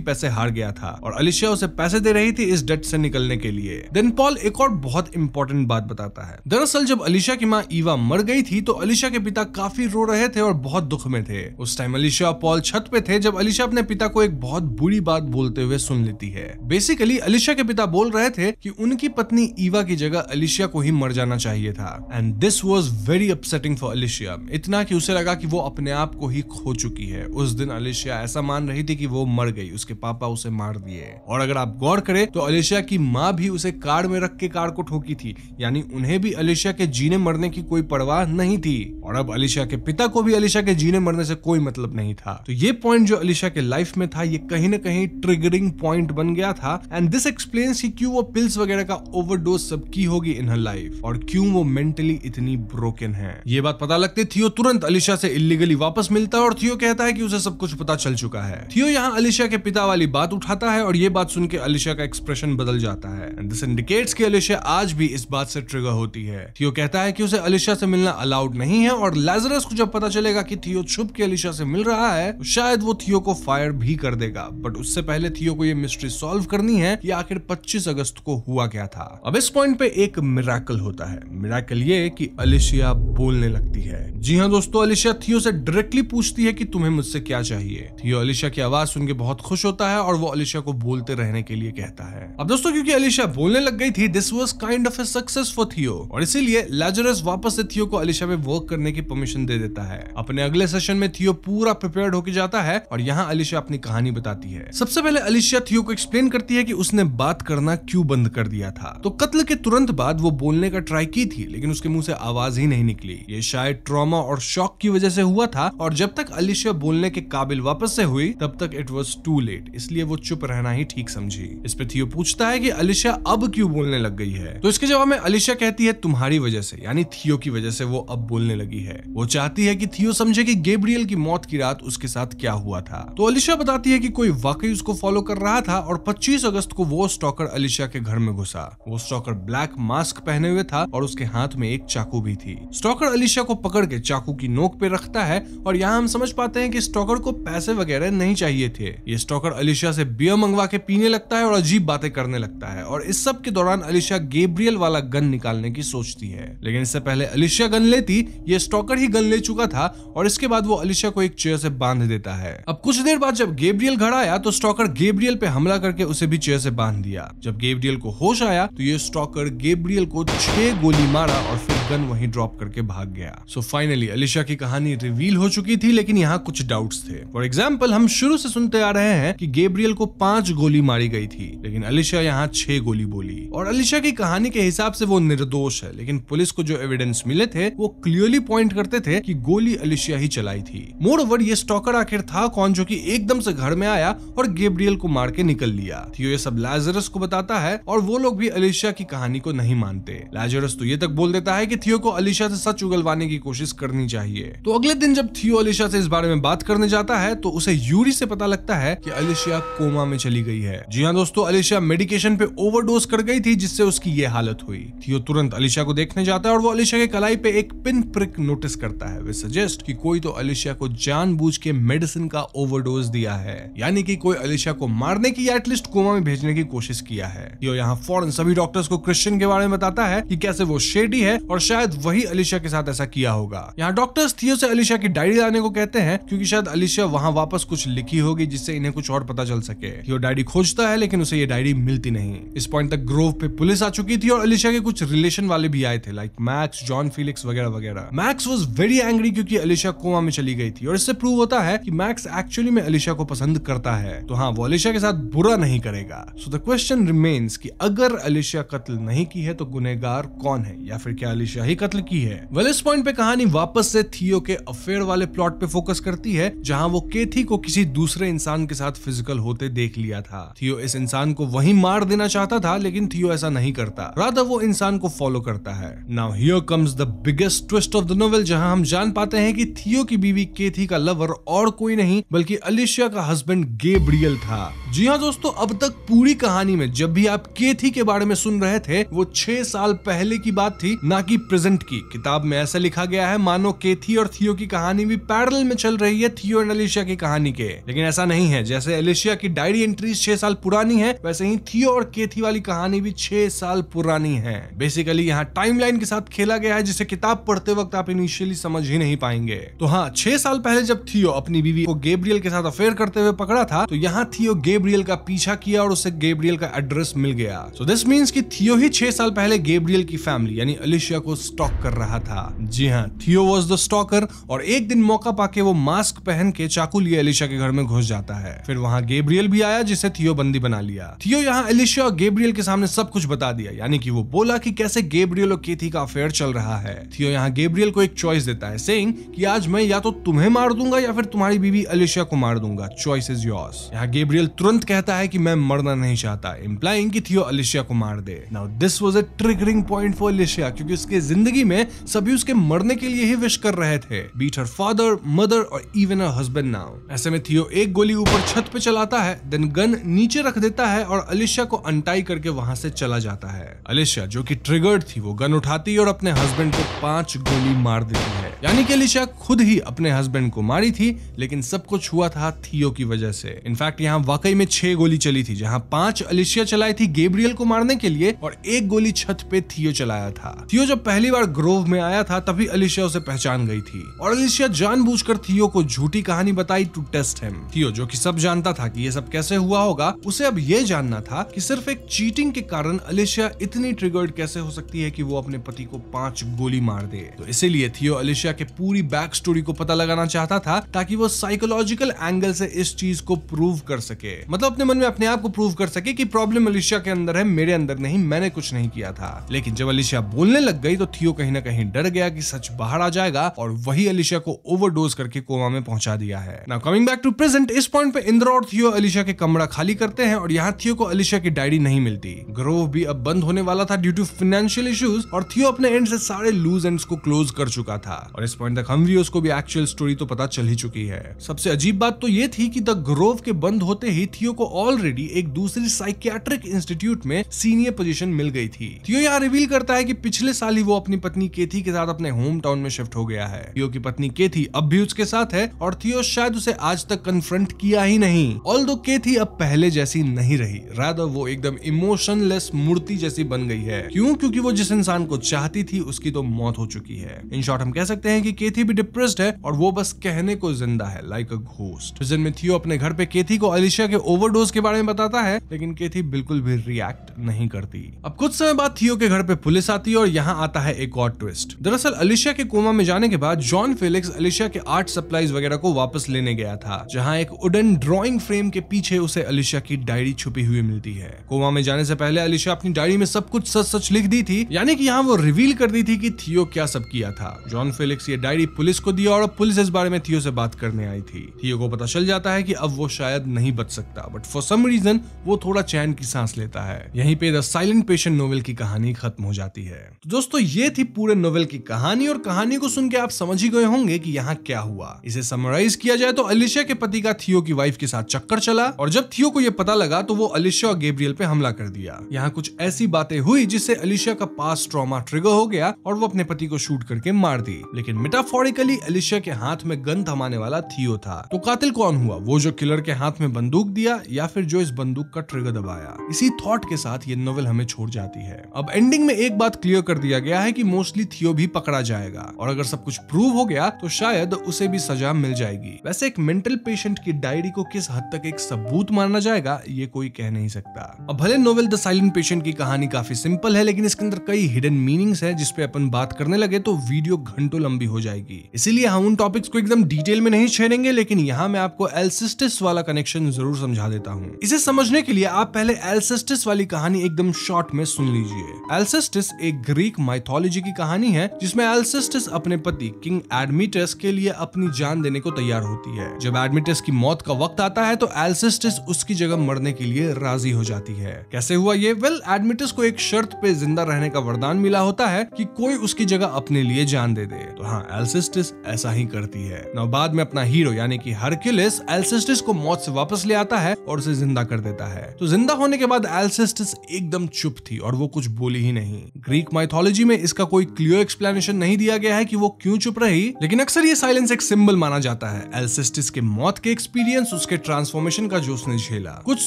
पैसे हार गया था और अलीशा उसे पैसे दे रही थी इस डेट से निकलने के लिए। देन पॉल एक और बहुत इंपॉर्टेंट बात बताता है। दरअसल जब अलीशा की माँ ईवा मर गई थी तो अलीशा के पिता काफी रो रहे थे और बहुत दुख में थे। उस टाइम अलीशा और पॉल छत पे थे जब अलीशा अपने पिता को एक बहुत बुरी बात बोलते हुए सुन लेती है। बेसिकली अलीशा के पिता बोल रहे थे कि उनकी पत्नी ईवा की जगह अलीशा को ही मर जाना चाहिए था, and this was very upsetting for Alisha, इतना कि उसे लगा कि वो अपने आप को ही खो चुकी है। उस दिन अलीशा ऐसा मान रही थी कि वो मर गई, उसके पापा उसे मार दिए। और अगर आप गौर करें तो अलीशा की माँ भी उसे कार में रख के कार को ठोकी थी, यानी उन्हें भी अलीशा के जीने मरने की कोई परवाह नहीं थी। और अब अलीशा के पिता को भी अलीशा के जीने मरने से कोई मतलब नहीं था। तो ये पॉइंट जो अलीशा के लाइफ में था, ये कहीं ना कहीं ट्रिगरिंग पॉइंट बन गया था, एंड दिस एक्सप्लेन्स कि क्यों वो पिल्स वगैरह का ओवरडोज सब की होगी इन हर लाइफ और क्यों वो मेंटली इतनी ब्रोकन है। ये बात पता लगते थियो तुरंत अलीशा से इलीगली वापस मिलता है और थियो कहता है कि उसे सब कुछ पता चल चुका है। थियो यहाँ अलीशा के पिता वाली बात उठाता है और ये बात सुन के अलीशा का एक्सप्रेशन बदल जाता है, एंड दिस इंडिकेट्स कि अलीशा आज भी इस बात से ट्रिगर होती है। थियो कहता है कि उसे अलीशा से मिलना अलाउड नहीं है और लाजरस को जब पता चलेगा कि थियो छुप के अलीशा से मिल रहा है तो शायद वो थियो को फायर भी कर देगा, बट उससे पहले थियो को ये मिस्ट्री सॉल्व करनी है कि आखिर 25 अगस्त को हुआ क्या था। अब इस पॉइंट पे एक मिरेकल होता है। मिरेकल ये कि अलीशा बोलने लगती है। जी हाँ दोस्तों, अलीशा थियो से डायरेक्टली पूछती है कि तुम्हें मुझसे क्या चाहिए। थियो अलीशा की आवाज सुन के बहुत खुश होता है और वो अलीशा को बोलते रहने के लिए कहता है। अब दोस्तों क्योंकि अलीशा बोलने लग गई थी, this was kind of a success for थियो, और इसीलिए लाजरस वापस से थियो को अलीशा पे वर्क करने की परमिशन दे देता है। अपने अगले सेशन में थियो पूरा प्रिपेयर्ड होकर जाता है और यहाँ अलीशा अपनी कहानी बताती है। सबसे पहले अलीशा थियो को एक्सप्लेन करती है कि उसने बात करना क्यों बंद कर दिया था। तो कत्ल के तुरंत बाद वो बोलने का ट्राई की थी, लेकिन उसके मुंह से आवाज ही नहीं निकली। ये शायद ट्रॉमा और शॉक की वजह से हुआ था, और जब तक अलीशा बोलने के काबिल वापस से हुई तब तक इट वाज टू लेट, इसलिए वो चुप रहना ही ठीक समझी। इस पे थियो पूछता है कि अलीशा अब क्यों बोलने लग गई है। तो इसके जवाब में अलीशा कहती है तुम्हारी वजह से, यानी थियो की वजह से वो अब बोलने लगी है। वो चाहती है कि थियो समझे कि गैब्रियल की मौत की रात उसके साथ क्या हुआ था। तो अलीशा बताती है कि कोई वाकई उसको फॉलो कर रहा था और 25 अगस्त को वो स्टॉकर अलीशा के घर में घुसा। वो स्टॉकर ब्लैक मास्क पहने हुए था और उसके हाथ में एक चाकू भी थी। स्टॉकर अलीशा को पकड़ के चाकू की नोक पे रखता है और यहाँ हम समझ पाते हैं कि स्टॉकर को पैसे वगैरह नहीं चाहिए थे। ये स्टॉकर अलीशा से बियर मंगवा के पीने लगता है और अजीब बातें करने लगता है, और इस सब के दौरान अलीशा गैब्रियल वाला गन निकालने की सोचती है, लेकिन इससे पहले अलीशा गन लेती ये स्टॉकर ही गन ले चुका था और इसके बाद वो अलीशा को एक चेयर से बांध देता है। अब कुछ देर बाद जब गैब्रियल घर आया तो स्टॉकर गैब्रियल पे हमला करके उसे भी चेयर से बांध दिया। जब गैब्रियल को होश आया तो ये स्टॉकर गैब्रियल को 6 गोली मारा और फिर गन वहीं ड्रॉप करके भाग गया। सो फाइनली अलीशा की कहानी रिवील हो चुकी थी, लेकिन यहाँ कुछ डाउट्स थे। फॉर एग्जाम्पल हम शुरू से सुनते आ रहे हैं कि गैब्रियल को 5 गोली मारी गई थी, लेकिन अलीशा यहाँ 6 गोली बोली, और अलीशा की कहानी के हिसाब से वो निर्दोष है, लेकिन पुलिस को जो एविडेंस मिले थे वो क्लियरली पॉइंट करते थे कि गोली अलीशा ही चलाई थी। मोर ओवर ये स्टॉकर आखिर था कौन जो कि एकदम से घर में आया और गैब्रियल को मार के निकल लिया। थियो ये सब लाजरस को बताता है और वो लोग भी अलीशा की कहानी को नहीं मानते। लाजरस तो ये तक बोल देता है कि थियो को अलीशा से सच उगलवाने की कोशिश करनी चाहिए। तो अगले दिन जब थियो अलीशा से इस बारे में बात करने जाता है तो उसे यूरी से पता लगता है कि अलीशा कोमा में चली गई है। जी हाँ दोस्तों, अलीशा मेडिकेशन पे ओवरडोज कर गई थी जिससे उसकी ये हालत हुई। थियो तुरंत अलीशा को देखने जाता है और वो अलीशा के कलाई पे एक पिन प्रिक नोटिस करता है। वे सजेस्ट कि कोई तो अलीशा को जानबूझ के मेडिसिन का ओवरडोज दिया है, यानी कि कोई अलीशा को मारने की या एटलीस्ट कोमा में भेजने की कोशिश किया है। थियो यहाँ फौरन सभी डॉक्टर्स को क्रिश्चियन के बारे में बताता है कि कैसे वो शेडी है और शायद वही अलिशा के साथ ऐसा किया होगा। यहाँ डॉक्टर्स थियो से अलिशा की डायरी लाने को कहते हैं क्योंकि शायद अलिशा वहां वापस कुछ लिखी होगी जिससे इन्हें कुछ और पता चल सके। थियो डायरी खोजता है लेकिन उसे ये डायरी मिलती नहीं। इस पॉइंट तक ग्रोव पे पुलिस आ चुकी थी और अलिशा के कुछ रिलेशन वाले भी आए थे, लाइक मैक्स, जॉन फेलिक्स वगैरह वगैरह। मैक्स वाज वेरी एंग्री क्योंकि अलिशा कोमा में चली गई थी और इससे प्रूव होता है कि मैक्स एक्चुअली में अलिशा को पसंद करता है, तो हाँ वो अलिशा के साथ बुरा नहीं करेगा। सो द क्वेश्चन रिमेन्स कि अगर अलिशा कत्ल नहीं की है तो गुनहगार कौन है, या फिर क्या अलिशा ही कत्ल की है। वेल इस पॉइंट पे कहानी वापस से थियो के अफेयर वाले प्लॉट पे फोकस करती है जहां वो केथी को किसी दूसरे इंसान के साथ फिजिकल होते देख लिया था। थियो इस इंसान को वहीं मार देना चाहता था लेकिन थियो ऐसा नहीं करता, रादर वो इंसान को फॉलो करता है। Now here comes the biggest twist of the novel, जहां हम जान पाते हैं कि थियो की बीवी केथी का लवर और कोई नहीं बल्कि अलिशा का हस्बैंड गैब्रियल था। जी हाँ दोस्तों, अब तक पूरी कहानी में जब भी आप केथी के बारे में सुन रहे थे वो 6 साल पहले की बात थी, ना कि प्रेजेंट की। किताब में ऐसा लिखा गया है मानो केथी और थियो की कहानी भी पैरेलल में चल रही है थियो और अलिशा की कहानी के, लेकिन ऐसा नहीं है। जैसे अलिशा की डायरी एंट्रीज 6 साल पुरानी है, वैसे ही थियो और केथी वाली कहानी भी 6 साल पुरानी है। बेसिकली यहाँ टाइमलाइन के साथ खेला गया है जिसे किताब पढ़ते वक्त आप इनिशियली समझ ही नहीं पाएंगे। तो हाँ, 6 साल पहले जब थियो अपनी बीवी को गैब्रियल के साथ अफेयर करते हुए पकड़ा था तो यहाँ थियो गैब्रियल का पीछा किया और उसे गैब्रियल का एड्रेस मिल गया। सो दिस मींस कि थियो ही 6 साल पहले गैब्रियल की फैमिली यानी अलिशा को स्टॉक कर रहा था। जी हाँ, थियो वाज द स्टॉकर और एक दिन मौका पाके वो मास्क पहन के चाकू लिए अलिशा के घर में घुस जाता है। फिर वहाँ गैब्रियल भी आया जिसे थियो बंदी बना लिया। थियो यहाँ अलिशा और गैब्रियल के सामने सब कुछ बता दिया, यानी कि वो बोला कि कैसे गैब्रियल और केथी का अफेयर चल रहा है। थियो यहाँ गैब्रियल को एक चॉइस देता है, सेइंग कि आज मैं या तो तुम्हें मार दूंगा या फिर तुम्हारी बीवी अलिशा को मार दूंगा, चॉइस इज योर्स। यहाँ गैब्रियल तुरंत कहता है कि मैं मरना नहीं चाहता, इंप्लाइंग कि थियो अलिशा को मार दे। Now this was a triggering point for Alicia क्योंकि उसके जिंदगी में सभी उसके मरने के लिए ही विश कर रहे थे, बीट हर फादर, मदर और इवन हर हस्बैंड। नाउ ऐसे में थियो एक गोली ऊपर छत पे चलाता है, देन गन नीचे रख देता है और अलिशा को अनटाई करके वहां से चला जाता है। अलिशा जो कि ट्रिगर्ड थी वो गन उठाती और अपने हस्बैंड को 5 गोली मार देती है, यानी कि अलिशा खुद ही अपने हस्बैंड को मारी थी, लेकिन सब कुछ हुआ था थियो की वजह से। इनफैक्ट यहाँ वाकई में 6 गोली चली थी, जहां 5 अलिशा चलाई थी गैब्रियल को मारने के लिए और 1 गोली छत पे थियो चलाया था। थियो जब पहली बार ग्रोव में आया था तभी अलिशा उसे पहचान गई थी और अलिशा जानबूझकर थियो को झूठी कहानी बताई टू टेस्ट हिम। थियो जो कि सब जानता था कि ये सब कैसे हुआ होगा, उसे अब ये जानना था कि सिर्फ एक चीटिंग के कारण अलिशा इतनी ट्रिगर्ड कैसे हो सकती है कि वो अपने पति को 5 गोली मार दे। तो इसीलिए थियो अलिशा के पूरी बैक स्टोरी को पता लगाना चाहता था ताकि वो साइकोलॉजिकल एंगल से इस चीज को प्रूव कर सके, मतलब अपने मन में अपने आप को प्रूव कर सके कि प्रॉब्लम अलिशा के अंदर है, मेरे अंदर नहीं, मैंने कुछ नहीं किया था। लेकिन जब अलिशा बोलने लग गई तो थियो कहीं ना कहीं डर गया कि सच बाहर आ जाएगा और वही अलिशा को ओवरडोज करके कोमा में पहुंचा दिया है। Now coming back to present, इस पॉइंट पे इंद्र और थियो अलिशा के कमरा खाली करते हैं और यहाँ थियो को अलिशा की डायरी नहीं मिलती। ग्रोव भी अब बंद होने वाला था ड्यू टू फाइनेंशियल इश्यूज और थियो अपने एंड से सारे लूज एंड्स को क्लोज कर चुका था और इस पॉइंट तक हम व्यूअर्स को भी एक्चुअल स्टोरी तो पता चल ही चुकी है। सबसे अजीब बात तो ये थी कि द ग्रोव के बंद होते ही थियो को ऑलरेडी एक दूसरी साइकियाट्रिक इंस्टीट्यूट में सीनियर पोजीशन मिल गई थी। थियो यहाँ रिवील करता है कि पिछले साल ही वो अपनी पत्नी केथी के साथ अपने होम टाउन में शिफ्ट हो गया है। थियो की पत्नी केथी अब भी उसके साथ है और थियो शायद उसे आज तक कन्फ्रंट किया ही नहीं। ऑल्दो केथी अब पहले जैसी नहीं रही, रादर वो एकदम इमोशनलेस मूर्ति जैसी बन गई है। क्यों? क्योंकि वो जिस इंसान को चाहती थी उसकी तो मौत हो चुकी है। इन शॉर्ट हम कह सकते हैं कि केथी भी डिप्रेस्ड है और वो बस कहने को जिंदा है, लाइक अ घोस्ट। प्रेजेंट में थियो अपने घर पे केथी को अलिशा के ओवरडोज के बारे में बताता है, लेकिन केथी बिल्कुल भी रिएक्ट नहीं करती। अब कुछ समय बाद थियो के घर पे पुलिस आती है और यहाँ आता है एक और ट्विस्ट। दरअसल अलिशा के कोमा में जाने के बाद जॉन फेलिक्स अलिशा के आर्ट सप्लाईज वगैरह को वापस लेने गया था, जहाँ एक वुडन ड्रॉइंग फ्रेम के पीछे उसे अलिशा की डायरी छुपी हुई मिलती है। कोमा में जाने से पहले अलिशा अपनी डायरी में सब कुछ सच सच लिख दी थी, यानी कि यहाँ वो रिवील कर दी थी कि थियो क्या सब किया था। जॉन फेलिक्स ये डायरी पुलिस को दिया और पुलिस इस बारे में थियो से बात करने आई थी। थियो को पता चल जाता है कि अब वो शायद नहीं बच सकता, बट फॉर सम रीजन वो थोड़ा चैन की सांस लेता है। यहीं पे द साइलेंट पेशेंट नोवेल की कहानी खत्म हो जाती है। तो दोस्तों ये थी पूरे नोवेल की कहानी और कहानी को सुन के आप समझ ही गए होंगे कि यहाँ क्या हुआ। इसे समराइज किया जाए तो अलिशा के पति का थियो की वाइफ के साथ चक्कर चला और जब थियो को ये पता लगा तो वो अलिशा और गैब्रियल पे हमला कर दिया। यहाँ कुछ ऐसी बातें बातें हुई जिससे अलिशिया का पास्ट ट्रॉमा ट्रिगर हो गया और वो अपने पति को शूट करके मार दी। लेकिन मेटाफोरिकली अलिशिया के हाथ में गन थमाने वाला थियो था। तो कातिल कौन हुआ, वो जो किलर के हाथ में बंदूक दिया या फिर जो इस बंदूक का ट्रिगर दबाया? इसी थॉट के साथ ये नोवेल हमें छोड़ जाती है। अब एंडिंग में एक बात क्लियर कर दिया गया है कि मोस्टली थियो भी पकड़ा जाएगा और अगर सब कुछ प्रूव हो गया तो शायद उसे भी सजा मिल जाएगी। वैसे एक मेंटल पेशेंट की डायरी को किस हद तक एक सबूत माना जाएगा ये कोई कह नहीं सकता। अब भले नोवेल द साइलेंट पेशेंट की कहानी काफी सिंपल है, लेकिन इसके अंदर कई हिडन मीनिंग्स हैं जिसपे अपन बात करने लगे तो वीडियो घंटों लंबी हो जाएगी। इसीलिए हम उन टॉपिक्स को एकदम डिटेल में नहीं छेड़ेंगे, लेकिन यहाँ मैं आपको एल्सेस्टिस वाला कनेक्शन जरूर समझा देता हूँ। इसे समझने के लिए आप पहले एल्सेस्टिस वाली कहानी एकदम शॉर्ट में सुन लीजिए। एल्सेस्टिस एक ग्रीक माइथोलॉजी की कहानी है जिसमें एल्सेस्टिस अपने पति किंग एडमीटस के लिए अपनी जान देने को तैयार होती है। जब एडमीटस की मौत का वक्त आता है तो एल्सेस्टिस उसकी जगह मरने के लिए राजी हो जाती है। कैसे हुआ ये? वेल, एडमीटस को एक शर्त पे जिंदा रहने का वरदान मिला होता है कि कोई उसकी जगह अपने लिए जान दे दे। तो हाँ, एल्सेस्टिस ऐसा ही करती है। now, बाद में अपना हीरो यानी कि हरक्यूलिस एल्सेस्टिस को मौत से वापस ले आता है और उसे जिंदा कर देता है। तो जिंदा होने के बाद एल्सेस्टिस एकदम चुप थी और वो कुछ बोली ही नहीं। ग्रीक माइथोलॉजी में इसका कोई क्लियर एक्सप्लेनेशन नहीं दिया गया है कि वो क्यों चुप रही, लेकिन अक्सर ये साइलेंस एक सिंबल माना जाता है। एल्सेस्टिस के मौत के एक्सपीरियंस, उसके ट्रांसफॉर्मेशन का जो उसने झेला। कुछ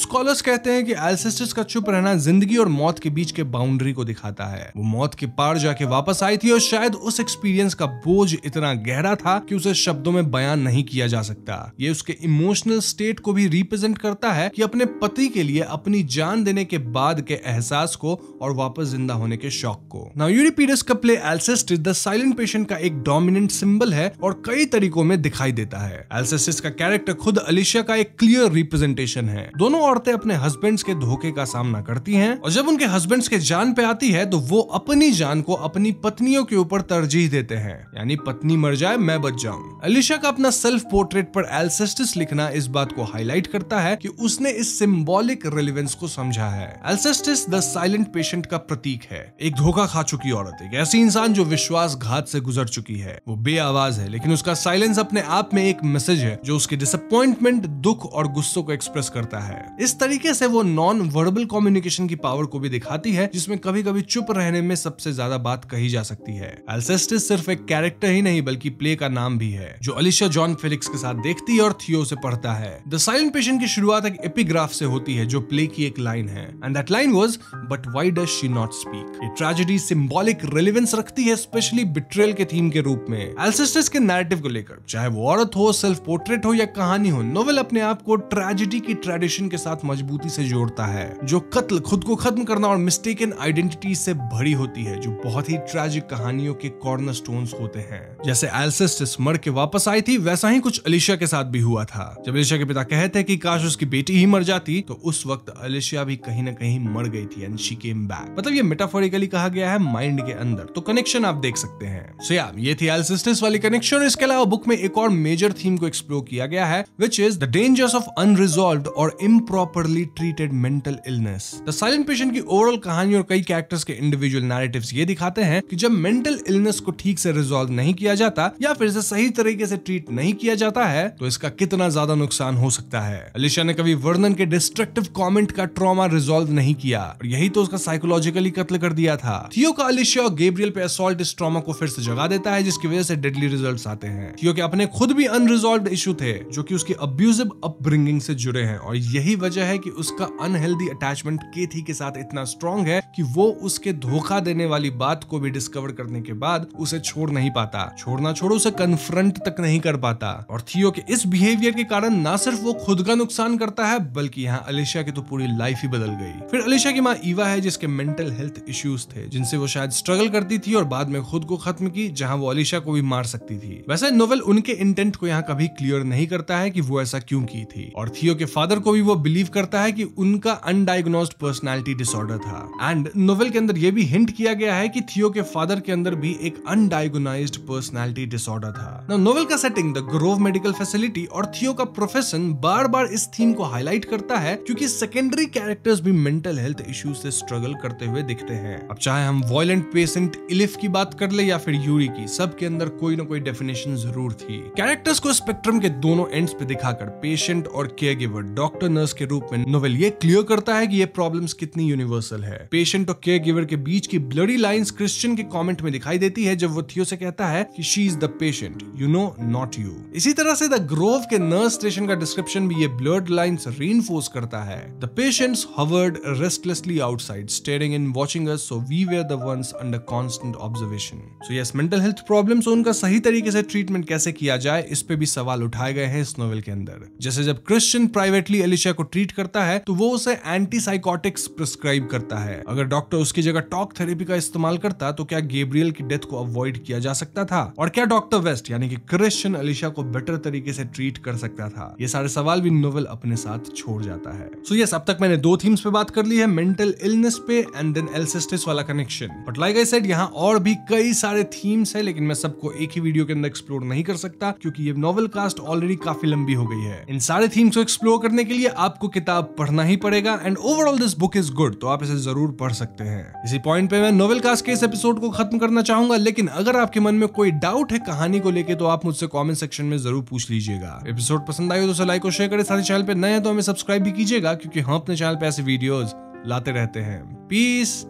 स्कॉलर्स कहते हैं कि एल्सेस्टिस का चुप रहना जिंदगी और मौत के बीच के बाउंड्री को दिखाता है। वो मौत के पार जाके वापस आई थी और शायद उस एक्सपीरियंस का बोझ इतना गहरा था कि उसे शब्दों में बयान नहीं किया जा सकता। ये उसके इमोशनल स्टेट को भी रिप्रेजेंट करता है कि अपने पति के लिए अपनी जान देने के बाद के एहसास को और वापस जिंदा होने के शौक को। नाउ यूरिपिडस का प्ले एल्सेस्टिस द साइलेंट पेशेंट का एक डोमिनेंट सिंबल है और कई तरीकों में दिखाई देता है। एल्सेस्टिस का कैरेक्टर खुद अलिशिया का एक क्लियर रिप्रेजेंटेशन है। दोनों औरतें अपने हस्बैंड्स के धोखे का सामना करती हैं और जब उनके हस्बैंड्स के जान पे आती है तो वो अपनी जान को अपनी पत्नियों के ऊपर तरजीह देते हैं, यानी पत्नी मर जाए मैं बच जाऊं। अलिशिया का अपना सेल्फ पोर्ट्रेट पर एल्सेस्टिस लिखना इस बात को हाईलाइट करता है कि उसने इस सिंबॉलिक रेलेवेंस को समझा है। एल्सेस्टिस द साइलेंट पेशेंट का प्रतीक है, एक धोखा खा चुकी औरत, एक ऐसी इंसान जो विश्वासघात से गुजर चुकी है। वो बेआवाज है लेकिन उसका साइलेंस अपने आप में एक मैसेज है जो उसके डिसअपॉइंटमेंट, दुख और गुस्सों को एक्सप्रेस करता है। इस तरीके से वो नॉन वर्बल कम्युनिकेशन की पावर को भी दिखाती है जिसमें कभी कभी चुप रहने में सबसे ज्यादा बात कही जा सकती है। एल्सेस्टिस सिर्फ एक कैरेक्टर ही नहीं बल्कि प्ले का नाम भी है जो अलिशिया जॉन फेलिक्स के साथ देखती है और थियो से पढ़ता है। द साइलेंट पेशेंट की शुरुआत एक एपिग्राफ से होती है जो प्ले की एक लाइन है, and that line was but why does she not speak. ये ट्रेजेडी सिंबॉलिक रेलेवेंस रखती है, स्पेशली बिट्रेयल के थीम के रूप में। एल्सेस्टिस के नैरेटिव को लेकर, चाहे वो औरत हो, सेल्फ पोर्ट्रेट हो या कहानी हो, नोवेल अपने आप को ट्रेजेडी की ट्रेडिशन के साथ मजबूती से जोड़ता है जो कत्ल, खुद को खत्म करना और मिस्टेकन आइडेंटिटी से भरी होती है, जो बहुत ही ट्रैजिक कहानियों के कॉर्नरस्टोन्स होते हैं। जैसे एल्सेस्टिस मर के वापस आई थी, वैसा ही कुछ अलिशिया के साथ भी हुआ था। जब अलिशिया के पिता कहते हैं कि काश उसकी बेटी ही मर जाती, तो उस वक्त अलिशिया भी कहीं ना कहीं मर गई थी एंड शी केम बैक। मतलब ये मेटाफोरिकली कहा गया है माइंड के अंदर, तो कनेक्शन आप देख सकते हैं। सो या ये थी एल्सेस्टिस वाली कनेक्शन। इसके अलावा बुक में एक और मेजर थीम को एक्सप्लोर किया गया है, which is the dangers of unresolved और improperly treated mental illness. The silent patient की ओवरऑल कहानी और कई कैरेक्टर्स के इंडिविजुअल नैरेटिव्स ये दिखाते हैं कि जब मेंटल इलनेस को ठीक से रिजॉल्व नहीं किया जाता या फिर इसे सही तरीके से ट्रीट नहीं किया जाता है तो इसका कितना ज्यादा नुकसान हो सकता है। अलिशिया ने कभी वर्नन के डिस्ट्रक्टिव कमेंट का ट्रॉमा रिजॉल्व नहीं किया और यही तो उसका साइकोलॉजिकली कत्ल कर दिया था। थियो का अलिशिया और गैब्रियल पे असॉल्ट इस ट्रॉमा को फिर से जगा देता है जिसकी वजह से डेडली रिजल्ट्स आते हैं। थियो के अपने खुद भी अनरिजॉल्व्ड इशू थे जो कि उसकी अब्यूजिव अपब्रिंगिंग से जुड़े हैं और यही वजह है कि उसका अनहेल्दी अटैचमेंट केथी के साथ इतना स्ट्रॉन्ग है कि वो उसके धोखा देने वाली बात को भी डिस्कवर करने के बाद उसे छोड़ नहीं पाता। छोड़ना छोड़ो, उसे कन्फ्रंट तक नहीं कर पाता। और थियो के इस बिहेवियर के कारण ना सिर्फ वो खुद का नुकसान करता है बल्कि यहाँ अलिशिया की तो पूरी लाइफ ही बदल गई। फिर अलिशिया की माँ ईवा है जिसके मेंटल हेल्थ इश्यूज थे जिनसे वो शायद स्ट्रगल करती थी और बाद में खुद को खत्म की, जहाँ वो अलिशिया को भी मार सकती थी। वैसे नोवेल उनके इंटेंट को यहाँ कभी क्लियर नहीं करता है कि वो ऐसा क्यों की थी। और थियो के फादर को भी वो बिलीव करता है कि उनका अनडायग्नोज्ड पर्सनालिटी डिसऑर्डर था। एंड नोवेल के अंदर ये भी हिंट किया गया है कि थियो के फादर के अंदर भी एक अनडायग्नाइज्ड पर्सनालिटी डिसऑर्डर था। नोवेल का setting the Grove medical facility और थियो का प्रोफेशन बार बार इस थीम को हाईलाइट करता है क्योंकि सेकेंडरी कैरेक्टर्स भी मेंटल हेल्थ इश्यूज से स्ट्रगल करते हुए दिखते हैं। अब चाहे हम वायलेंट पेशेंट इलिफ की बात कर ले या फिर यूरी की, सबके अंदर कोई ना कोई डेफिनेशन जरूर थी। कैरेक्टर्स को स्पेक्ट्रम के दोनों एंड्स पे दिखाकर पेशेंट और केयरगिवर, डॉक्टर, नर्स के रूप में नोवेल ये क्लियर करता है कि ये प्रॉब्लम्स कितनी यूनिवर्सल है। पेशेंट और केयर गिवर के बीच की ब्लडी लाइंस क्रिश्चियन के कमेंट में दिखाई देती है जब वो थियो से कहता है कि she is the patient, you know, not you. इसी तरह से द ग्रोव के नर्स स्टेशन का डिस्क्रिप्शन भी ये ब्लड लाइंस रीइंफोर्स करता है। The patients hovered restlessly outside, staring and watching us, so we were the ones under constant observation. So yes, mental health problems उनका सही तरीके से ट्रीटमेंट कैसे किया जाए, इस पे भी सवाल उठाए गए हैं इस नोवेल के अंदर। जैसे जब क्रिश्चियन प्राइवेटली एलिशा को ट्रीट करता है तो वो उसे एंटीसाइकोटिक्स प्रिस्क्राइब करता है। अगर डॉक्टर उसकी जगह टॉक थेरेपी का इस्तेमाल करता तो क्या गैब्रियल की डेथ को अवॉइड किया जा सकता था? और क्या डॉक्टर वेस्ट यानी कि क्रिश्चियन एलिशा को बेटर तरीके से ट्रीट कर सकता था? ये सारे सवाल भी नोवेल अपने साथ छोड़ जाता है। सो यस, अब तक मैंने दो थीम्स पे बात कर ली है, मेंटल इलनेस पे एंड देन एल्सेस्टिस वाला connection. But like I said, यहाँ और भी कई सारे थीम्स है, लेकिन मैं सबको एक ही वीडियो के अंदर एक्सप्लोर नहीं कर सकता क्योंकि ये नोवेल कास्ट ऑलरेडी काफी लंबी हो गई है। इन सारे थीम्स को एक्सप्लोर करने के लिए आपको किताब पढ़ना ही पड़ेगा and overall this book is good, तो आप इसे जरूर पढ़ सकते हैं। इसी पॉइंट पे मैं नोवेल कास्ट के इस एपिसोड को खत्म करना चाहूंगा, लेकिन अगर आपके मन में कोई डाउट है कहानी को लेके तो आप मुझसे कमेंट सेक्शन में जरूर पूछ लीजिएगा। एपिसोड पसंद आए तो उसे लाइक और शेयर करें, साथ ही चैनल पे नए हैं तो हमें सब्सक्राइब भी कीजिएगा क्योंकि हम अपने चैनल पे ऐसे वीडियोस लाते रहते हैं। पीस।